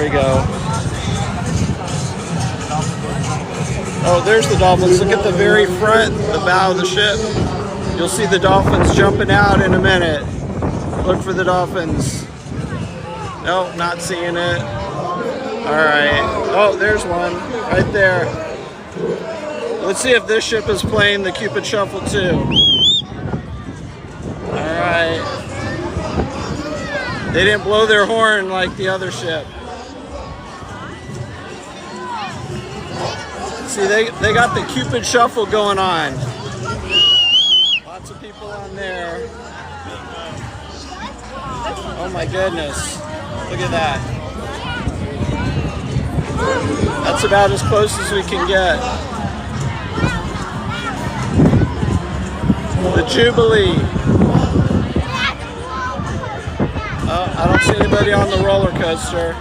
There we go. Oh, there's the dolphins. Look at the very front, the bow of the ship. You'll see the dolphins jumping out in a minute. Look for the dolphins. Nope, not seeing it. Alright. Oh, there's one right there. Let's see if this ship is playing the Cupid Shuffle too. Alright. They didn't blow their horn like the other ship. See, they got the Cupid Shuffle going on. Lots of people on there. Oh my goodness. Look at that. That's about as close as we can get. The Jubilee. Oh, I don't see anybody on the roller coaster.